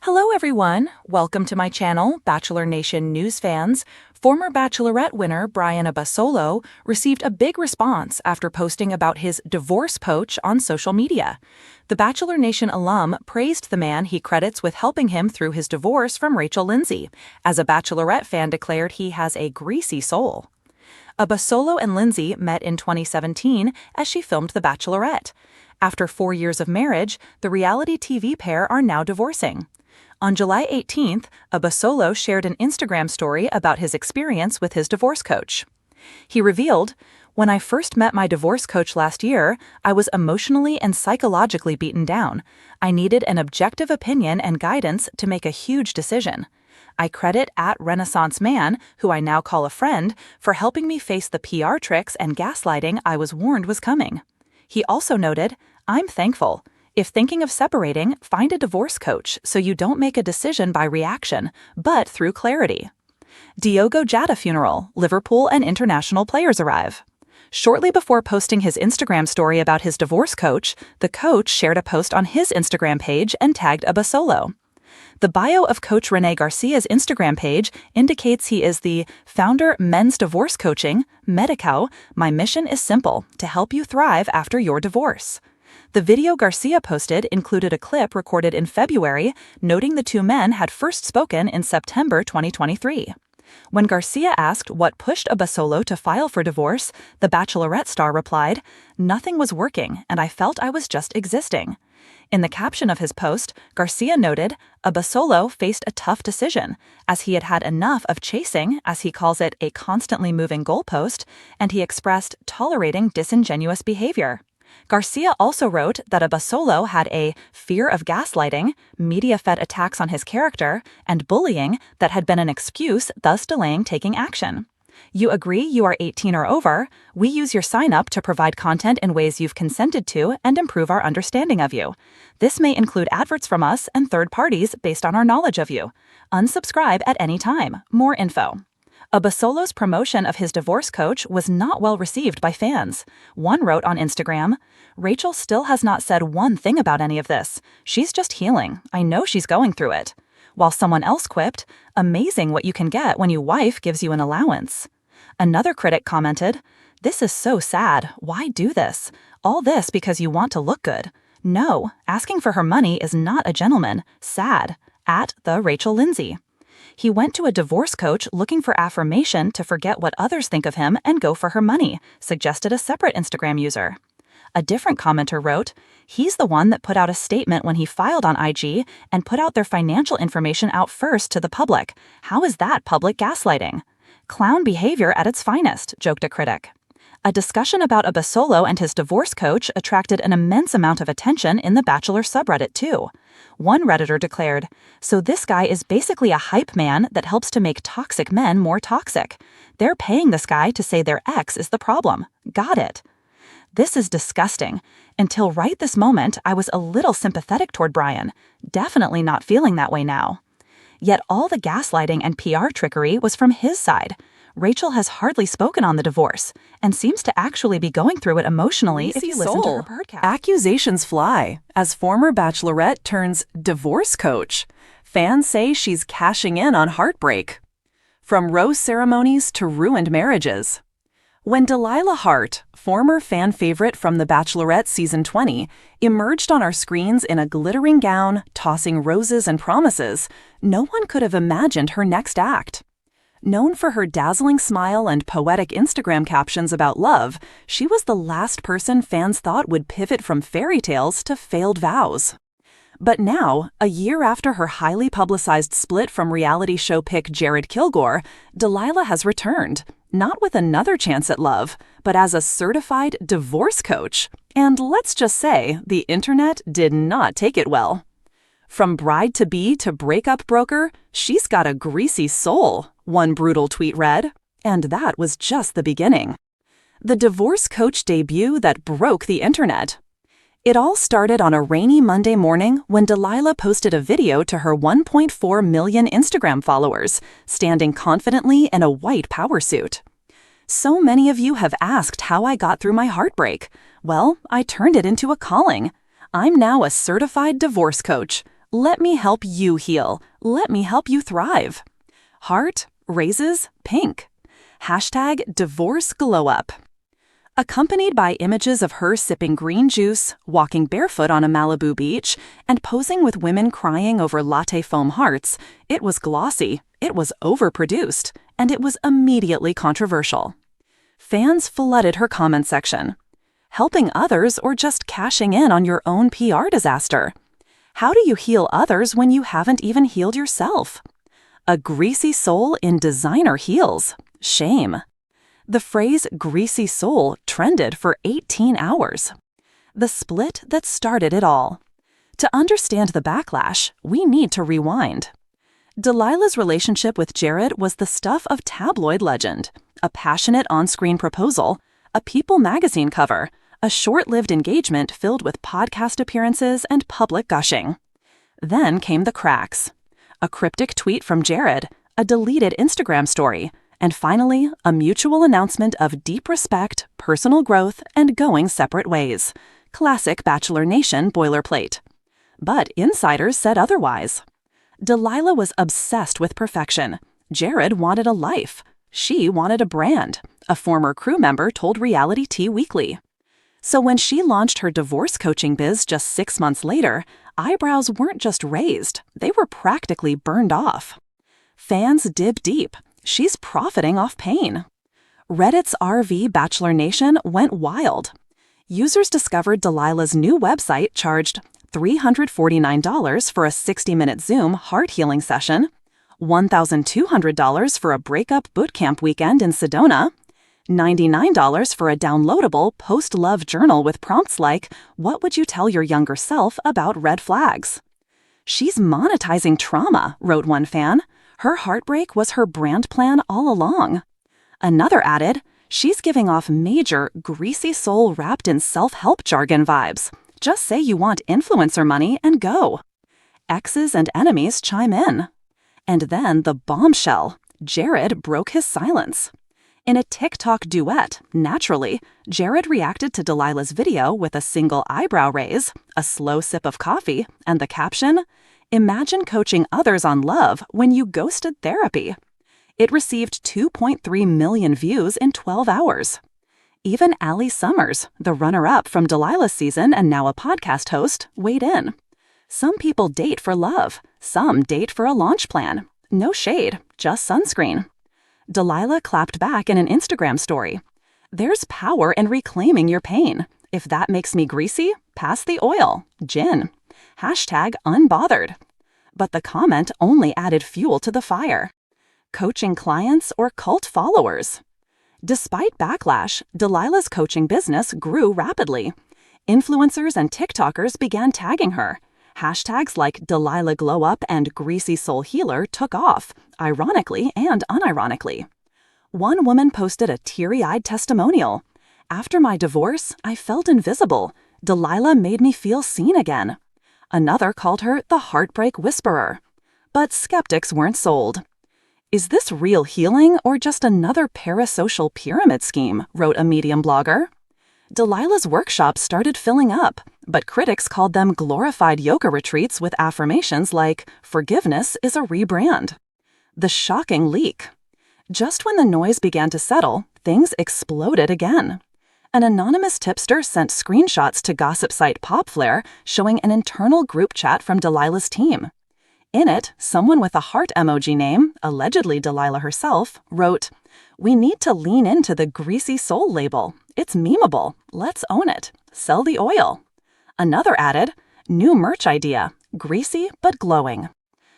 Hello everyone, welcome to my channel, Bachelor Nation News fans. Former Bachelorette winner Brian Abasolo received a big response after posting about his divorce poach on social media. The Bachelor Nation alum praised the man he credits with helping him through his divorce from Rachel Lindsay, as a Bachelorette fan declared he has a greasy soul. Abasolo and Lindsay met in 2017 as she filmed The Bachelorette. After 4 years of marriage, the reality TV pair are now divorcing. On July 18th, Abasolo shared an Instagram story about his experience with his divorce coach. He revealed, "When I first met my divorce coach last year, I was emotionally and psychologically beaten down. I needed an objective opinion and guidance to make a huge decision. I credit @Renaissance Man, who I now call a friend, for helping me face the PR tricks and gaslighting I was warned was coming." He also noted, "I'm thankful. If thinking of separating, find a divorce coach so you don't make a decision by reaction, but through clarity." Diogo Jota funeral, Liverpool and international players arrive. Shortly before posting his Instagram story about his divorce coach, the coach shared a post on his Instagram page and tagged Abasolo. The bio of Coach Rene Garcia's Instagram page indicates he is the founder Men's Divorce Coaching, Medicao. My mission is simple, to help you thrive after your divorce. The video Garcia posted included a clip recorded in February, noting the two men had first spoken in September 2023. When Garcia asked what pushed Abasolo to file for divorce, the Bachelorette star replied, "Nothing was working, and I felt I was just existing." In the caption of his post, Garcia noted, Abasolo faced a tough decision, as he had had enough of chasing, as he calls it, a constantly moving goalpost, and he expressed tolerating disingenuous behavior. Garcia also wrote that Abasolo had a fear of gaslighting, media-fed attacks on his character, and bullying that had been an excuse, thus delaying taking action. "You agree you are 18 or over. We use your sign-up to provide content in ways you've consented to and improve our understanding of you. This may include adverts from us and third parties based on our knowledge of you. Unsubscribe at any time. More info." Abasolo's promotion of his divorce coach was not well received by fans. One wrote on Instagram, "Rachel still has not said one thing about any of this. She's just healing. I know she's going through it." While someone else quipped, "Amazing what you can get when your wife gives you an allowance." Another critic commented, "This is so sad. Why do this? All this because you want to look good. No, asking for her money is not a gentleman. Sad. @the Rachel Lindsay." He went to a divorce coach looking for affirmation to forget what others think of him and go for her money, suggested a separate Instagram user. A different commenter wrote, "He's the one that put out a statement when he filed on IG and put out their financial information out first to the public. How is that public gaslighting? Clown behavior at its finest," joked a critic. A discussion about Abasolo and his divorce coach attracted an immense amount of attention in the Bachelor subreddit too. One Redditor declared, "So this guy is basically a hype man that helps to make toxic men more toxic. They're paying this guy to say their ex is the problem. Got it." This is disgusting. Until right this moment, I was a little sympathetic toward Brian. Definitely not feeling that way now. Yet all the gaslighting and PR trickery was from his side. Rachel has hardly spoken on the divorce, and seems to actually be going through it emotionally if you listen to her podcast. Accusations fly as former Bachelorette turns divorce coach. Fans say she's cashing in on heartbreak. From rose ceremonies to ruined marriages. When Delilah Hart, former fan favorite from The Bachelorette Season 20, emerged on our screens in a glittering gown, tossing roses and promises, no one could have imagined her next act. Known for her dazzling smile and poetic Instagram captions about love, she was the last person fans thought would pivot from fairy tales to failed vows. But now, a year after her highly publicized split from reality show pick Jared Kilgore, Delilah has returned, not with another chance at love, but as a certified divorce coach. And let's just say, the internet did not take it well. From bride-to-be to breakup broker, she's got a greasy soul, one brutal tweet read. And that was just the beginning. The divorce coach debut that broke the internet. It all started on a rainy Monday morning when Delilah posted a video to her 1.4 million Instagram followers, standing confidently in a white power suit. So many of you have asked how I got through my heartbreak. Well, I turned it into a calling. I'm now a certified divorce coach. Let me help you heal. Let me help you thrive. Heart raises pink. Hashtag divorce glow up. Accompanied by images of her sipping green juice, walking barefoot on a Malibu beach, and posing with women crying over latte foam hearts, it was glossy, it was overproduced, and it was immediately controversial. Fans flooded her comment section. Helping others or just cashing in on your own PR disaster? How do you heal others when you haven't even healed yourself? A greasy soul in designer heels. Shame. The phrase greasy soul trended for 18 hours. The split that started it all. To understand the backlash, we need to rewind. Delilah's relationship with Jared was the stuff of tabloid legend, a passionate on-screen proposal, a People magazine cover, a short-lived engagement filled with podcast appearances and public gushing. Then came the cracks. A cryptic tweet from Jared, a deleted Instagram story, and finally, a mutual announcement of deep respect, personal growth, and going separate ways. Classic Bachelor Nation boilerplate. But insiders said otherwise. Delilah was obsessed with perfection. Jared wanted a life. She wanted a brand, a former crew member told Reality Tea Weekly. So when she launched her divorce coaching biz just 6 months later, eyebrows weren't just raised, they were practically burned off. Fans dib deep. She's profiting off pain. Reddit's RV Bachelor Nation went wild. Users discovered Delilah's new website charged $349 for a 60-minute Zoom heart healing session, $1,200 for a breakup bootcamp weekend in Sedona, $99 for a downloadable post-love journal with prompts like, "What would you tell your younger self about red flags?" She's monetizing trauma, wrote one fan. Her heartbreak was her brand plan all along. Another added, she's giving off major, greasy soul wrapped in self-help jargon vibes. Just say you want influencer money and go. Exes and enemies chime in. And then the bombshell. Jared broke his silence. In a TikTok duet, naturally, Jared reacted to Delilah's video with a single eyebrow raise, a slow sip of coffee, and the caption, "Imagine coaching others on love when you ghosted therapy." It received 2.3 million views in 12 hours. Even Allie Summers, the runner-up from Delilah's season and now a podcast host, weighed in. Some people date for love, some date for a launch plan. No shade, just sunscreen. Delilah clapped back in an Instagram story. "There's power in reclaiming your pain. If that makes me greasy, pass the oil. Gin. Hashtag unbothered." But the comment only added fuel to the fire. Coaching clients or cult followers? Despite backlash, Delilah's coaching business grew rapidly. Influencers and TikTokers began tagging her. Hashtags like Delilah Glow Up and Greasy Soul Healer took off, ironically and unironically. One woman posted a teary-eyed testimonial. "After my divorce, I felt invisible. Delilah made me feel seen again." Another called her the Heartbreak Whisperer. But skeptics weren't sold. "Is this real healing or just another parasocial pyramid scheme?" wrote a Medium blogger. Delilah's workshops started filling up, but critics called them glorified yoga retreats with affirmations like, "Forgiveness is a rebrand." The shocking leak. Just when the noise began to settle, things exploded again. An anonymous tipster sent screenshots to gossip site PopFlare showing an internal group chat from Delilah's team. In it, someone with a heart emoji name, allegedly Delilah herself, wrote, "We need to lean into the Greasy Soul label. It's memeable. Let's own it. Sell the oil." Another added, "New merch idea, greasy but glowing."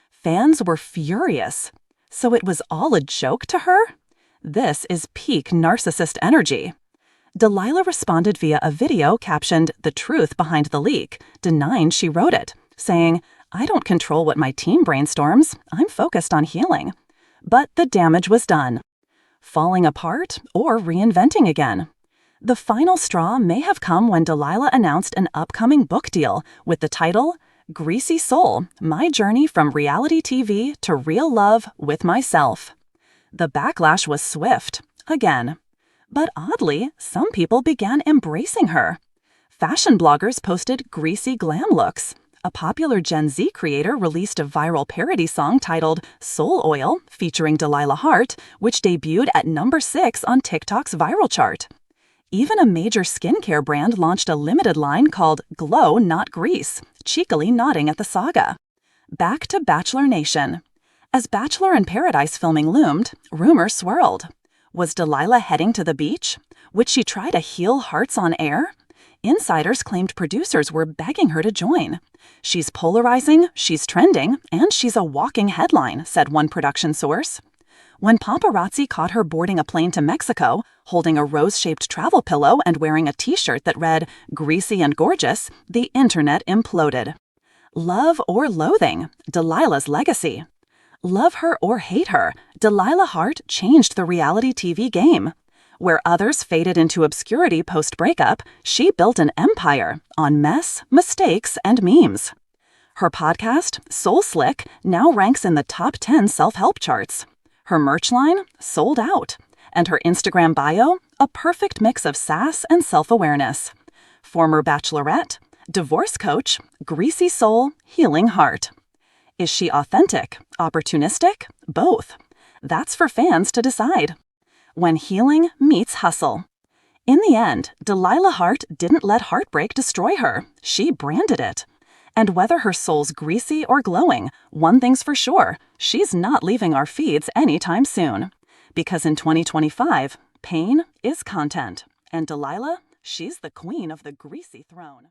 Fans were furious. So it was all a joke to her? This is peak narcissist energy. Delilah responded via a video captioned "The truth behind the leak," denying she wrote it, saying, "I don't control what my team brainstorms. I'm focused on healing." But the damage was done. Falling apart or reinventing again. The final straw may have come when Delilah announced an upcoming book deal with the title, "Greasy Soul, My Journey from Reality TV to Real Love with Myself." The backlash was swift, again. But oddly, some people began embracing her. Fashion bloggers posted greasy glam looks. a popular Gen Z creator released a viral parody song titled Soul Oil featuring Delilah Hart, which debuted at number 6 on TikTok's viral chart. Even a major skincare brand launched a limited line called Glow Not Grease, cheekily nodding at the saga. Back to Bachelor Nation. As Bachelor in Paradise filming loomed, rumors swirled. Was Delilah heading to the beach? Would she try to heal hearts on air? Insiders claimed producers were begging her to join. She's polarizing, she's trending, and she's a walking headline, said one production source. When paparazzi caught her boarding a plane to Mexico, holding a rose-shaped travel pillow and wearing a t-shirt that read, "Greasy and Gorgeous," the internet imploded. Love or loathing? Delilah's legacy. Love her or hate her, Delilah Hart changed the reality TV game. Where others faded into obscurity post-breakup, she built an empire on mess, mistakes, and memes. Her podcast, Soul Slick, now ranks in the top 10 self-help charts. Her merch line, sold out. And her Instagram bio, a perfect mix of sass and self-awareness. Former Bachelorette, divorce coach, greasy soul, healing heart. Is she authentic, opportunistic? Both. That's for fans to decide. When healing meets hustle. In the end, Delilah Hart didn't let heartbreak destroy her. She branded it. And whether her soul's greasy or glowing, one thing's for sure, she's not leaving our feeds anytime soon. Because in 2025, pain is content. And Delilah, she's the queen of the greasy throne.